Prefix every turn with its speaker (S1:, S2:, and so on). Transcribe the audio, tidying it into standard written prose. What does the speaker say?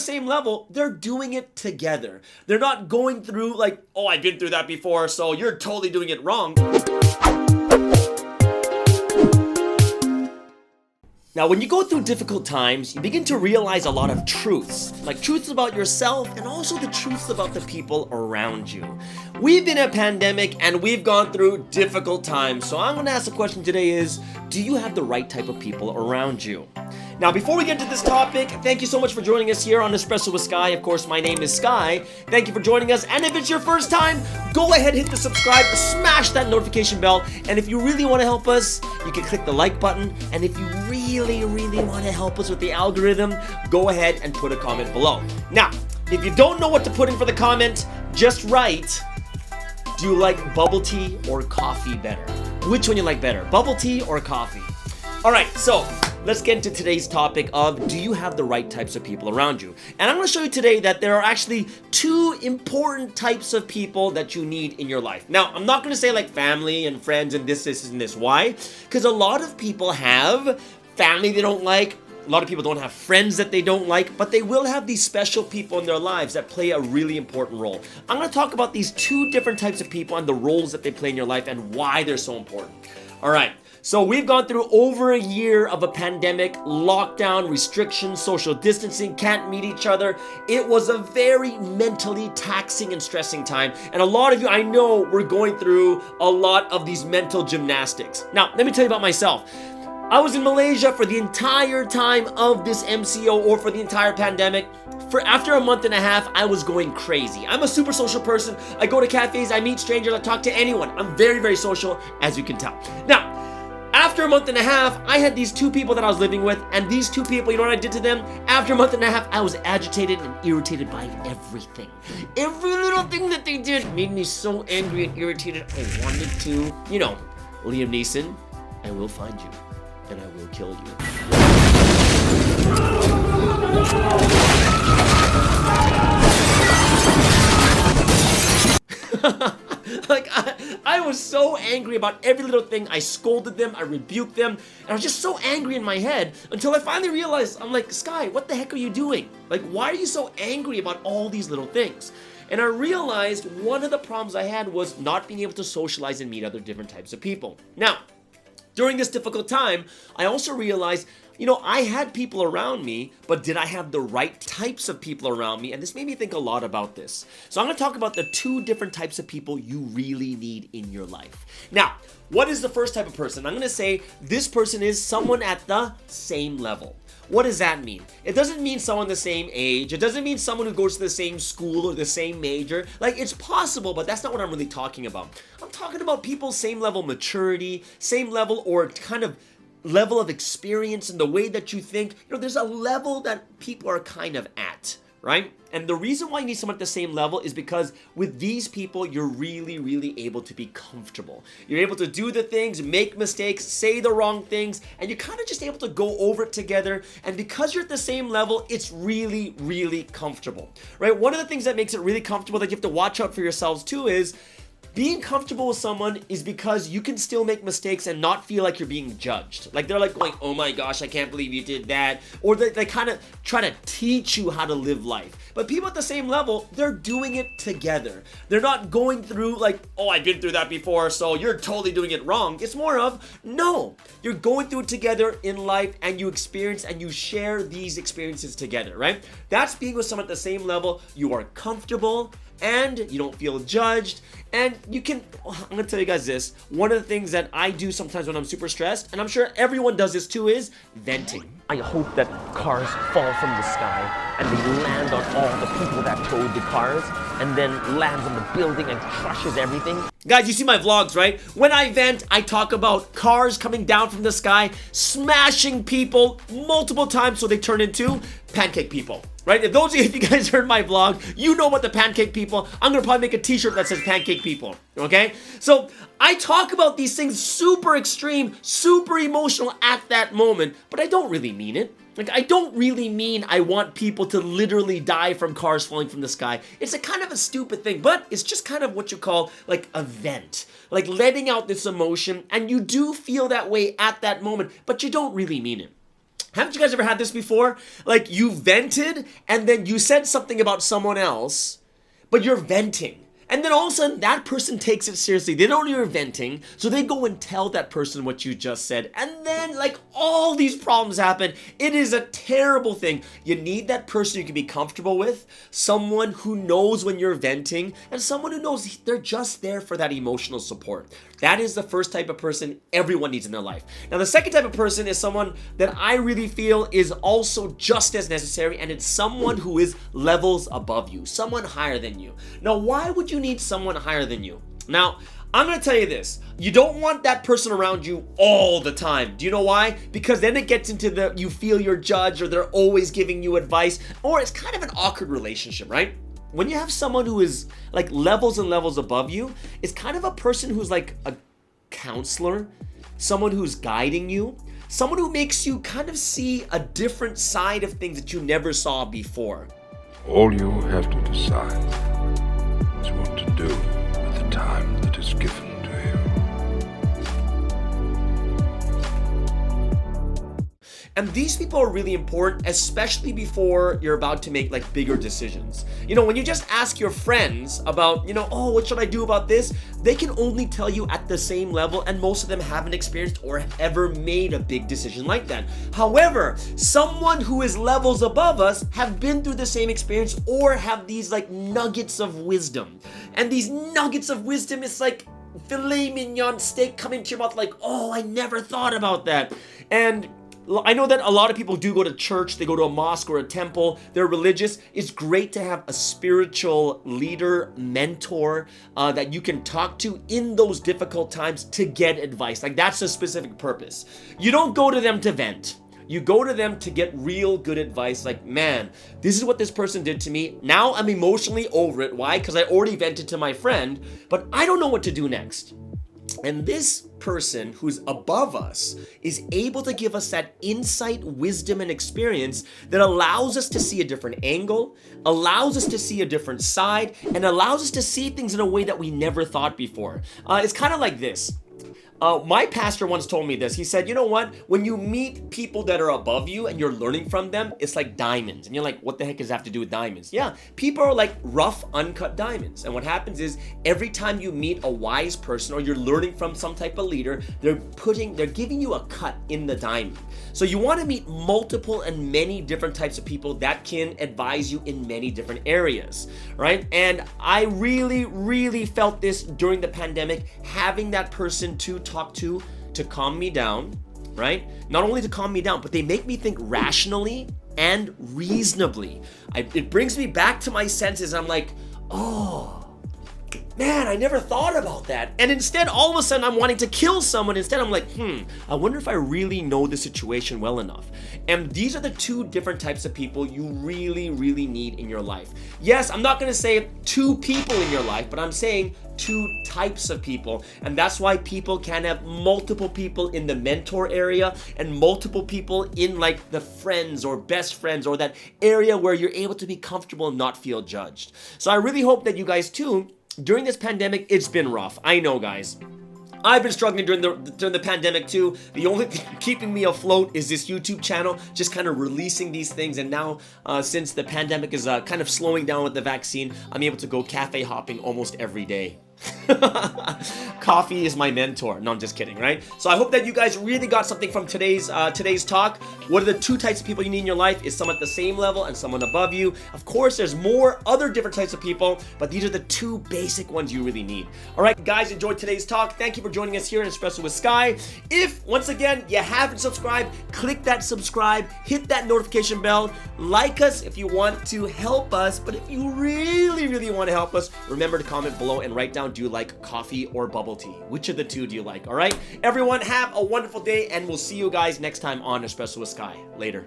S1: the same level, they're doing it together. They're not going through like, oh, I've been through that before, so you're totally doing it wrong. Now, when you go through difficult times, you begin to realize a lot of truths, like truths about yourself and also the truths about the people around you. We've been in a pandemic and we've gone through difficult times, so I'm going to ask the question today is, do you have the right type of people around you? Now, before we get to this topic, thank you so much for joining us here on Espresso with Sky. Of course, my name is Sky. Thank you for joining us. And if it's your first time, go ahead, hit the subscribe, smash that notification bell. And if you really want to help us, you can click the like button. And if you really want to help us with the algorithm, go ahead and put a comment below. Now, if you don't know what to put in for the comment, just write, do you like bubble tea or coffee better? Which one you like better, bubble tea or coffee? All right, so let's get into today's topic of, do you have the right types of people around you? And I'm going to show you today that there are actually two important types of people that you need in your life. Now, I'm not going to say like family and friends and this, and this. Why? Because a lot of people have family they don't like. A lot of people don't have friends that they don't like, but they will have these special people in their lives that play a really important role. I'm going to talk about these two different types of people and the roles that they play in your life and why they're so important. All right. So we've gone through over a year of a pandemic, lockdown, restrictions, social distancing, can't meet each other. It was a very mentally taxing and stressing time. And a lot of you, I know, were going through a lot of these mental gymnastics. Now, let me tell you about myself. I was in Malaysia for the entire time of this MCO or for the entire pandemic. After a month and a half, I was going crazy. I'm a super social person. I go to cafes, I meet strangers, I talk to anyone. I'm very social, as you can tell. Now, after a month and a half, I had these two people that I was living with, and these two people, you know what I did to them? After a month and a half, I was agitated and irritated by everything. Every little thing that they did made me so angry and irritated. I wanted to, Liam Neeson, I will find you, and I will kill you. I was so angry about every little thing. I scolded them, I rebuked them, and I was just so angry in my head until I finally realized, I'm like, Sky, what the heck are you doing? Like, why are you so angry about all these little things? And I realized one of the problems I had was not being able to socialize and meet other different types of people. Now, during this difficult time, I also realized, I had people around me, but did I have the right types of people around me? And this made me think a lot about this. So I'm going to talk about the two different types of people you really need in your life. Now, what is the first type of person? I'm going to say this person is someone at the same level. What does that mean? It doesn't mean someone the same age. It doesn't mean someone who goes to the same school or the same major. Like, it's possible, but that's not what I'm really talking about. I'm talking about people same level maturity, same level or kind of level of experience and the way that you think. There's a level that people are kind of at, right? And the reason why you need someone at the same level is because with these people, you're really able to be comfortable. You're able to do the things, make mistakes, say the wrong things, and you're kind of just able to go over it together. And because you're at the same level, it's really comfortable, right? One of the things that makes it really comfortable that you have to watch out for yourselves too is being comfortable with someone is because you can still make mistakes and not feel like you're being judged. Like they're like going, oh my gosh, I can't believe you did that. Or they kind of try to teach you how to live life. But people at the same level, they're doing it together. They're not going through like, oh, I've been through that before, so you're totally doing it wrong. It's more of, no, you're going through it together in life and you experience and you share these experiences together, right? That's being with someone at the same level. You are comfortable and you don't feel judged, and you can, I'm gonna tell you guys this, one of the things that I do sometimes when I'm super stressed, and I'm sure everyone does this too, is venting. I hope that cars fall from the sky and they land on all the people that towed the cars and then lands on the building and crushes everything. Guys, you see my vlogs, right? When I vent, I talk about cars coming down from the sky, smashing people multiple times so they turn into pancake people, right? If you guys heard my vlog, you know about the pancake people. I'm gonna probably make a t-shirt that says pancake people, okay? So I talk about these things super extreme, super emotional at that moment, but I don't really mean it. Like, I don't really mean I want people to literally die from cars falling from the sky. It's a kind of a stupid thing, but it's just kind of what you call like a vent, like letting out this emotion, and you do feel that way at that moment, but you don't really mean it. Haven't you guys ever had this before? Like you vented and then you said something about someone else, but you're venting. And then all of a sudden, that person takes it seriously. They don't know you're venting, so they go and tell that person what you just said. And then, like, all these problems happen. It is a terrible thing. You need that person you can be comfortable with, someone who knows when you're venting, and someone who knows they're just there for that emotional support. That is the first type of person everyone needs in their life. Now, the second type of person is someone that I really feel is also just as necessary, and it's someone who is levels above you, someone higher than you. Now, why would you need someone higher than you? Now, I'm going to tell you this. You don't want that person around you all the time. Do you know why? Because then it gets into you feel you're judged, or they're always giving you advice, or it's kind of an awkward relationship, right? When you have someone who is like levels and levels above you, it's kind of a person who's like a counselor, someone who's guiding you, someone who makes you kind of see a different side of things that you never saw before.
S2: All you have to decide is what to do with the time that is given to you.
S1: And these people are really important, especially before you're about to make like bigger decisions. You know, when you just ask your friends about, oh, what should I do about this? They can only tell you at the same level, and most of them haven't experienced or ever made a big decision like that. However, someone who is levels above us have been through the same experience or have these like nuggets of wisdom. And these nuggets of wisdom is like filet mignon steak coming to your mouth like, oh, I never thought about that. And I know that a lot of people do go to church, they go to a mosque or a temple, they're religious. It's great to have a spiritual leader, mentor that you can talk to in those difficult times to get advice. Like that's a specific purpose. You don't go to them to vent. You go to them to get real good advice like, man, this is what this person did to me. Now I'm emotionally over it. Why? Because I already vented to my friend, but I don't know what to do next. And this person who's above us is able to give us that insight, wisdom, and experience that allows us to see a different angle, allows us to see a different side, and allows us to see things in a way that we never thought before. It's kind of like this. My pastor once told me this. He said, you know what? When you meet people that are above you and you're learning from them, it's like diamonds. And you're like, what the heck does that have to do with diamonds? Yeah, people are like rough, uncut diamonds. And what happens is every time you meet a wise person or you're learning from some type of leader, they're giving you a cut in the diamond. So you want to meet multiple and many different types of people that can advise you in many different areas, right? And I really, really felt this during the pandemic, having that person to talk to calm me down, right? Not only to calm me down, but they make me think rationally and reasonably. It brings me back to my senses. I'm like, oh, man, I never thought about that. And instead, all of a sudden, I'm wanting to kill someone. Instead, I'm like, I wonder if I really know the situation well enough. And these are the two different types of people you really, really need in your life. Yes, I'm not going to say two people in your life, but I'm saying two types of people. And that's why people can have multiple people in the mentor area and multiple people in like the friends or best friends or that area where you're able to be comfortable and not feel judged. So I really hope that you guys too, during this pandemic, it's been rough. I know, guys. I've been struggling during the pandemic too. The only thing keeping me afloat is this YouTube channel, just kind of releasing these things. And now, since the pandemic is kind of slowing down with the vaccine, I'm able to go cafe hopping almost every day. Coffee is my mentor. No, I'm just kidding, right? So I hope that you guys really got something from today's talk. What are the two types of people you need in your life? Is someone at the same level and someone above you. Of course, there's more other different types of people, but these are the two basic ones you really need. All right, guys, enjoyed today's talk. Thank you for joining us here in Espresso with Sky. If, once again, you haven't subscribed, click that subscribe, hit that notification bell, like us if you want to help us, but if you really, really want to help us, remember to comment below and write down, do you like coffee or bubble tea? Which of the two do you like? All right, everyone, have a wonderful day, and we'll see you guys next time on Espresso with Sky. Later.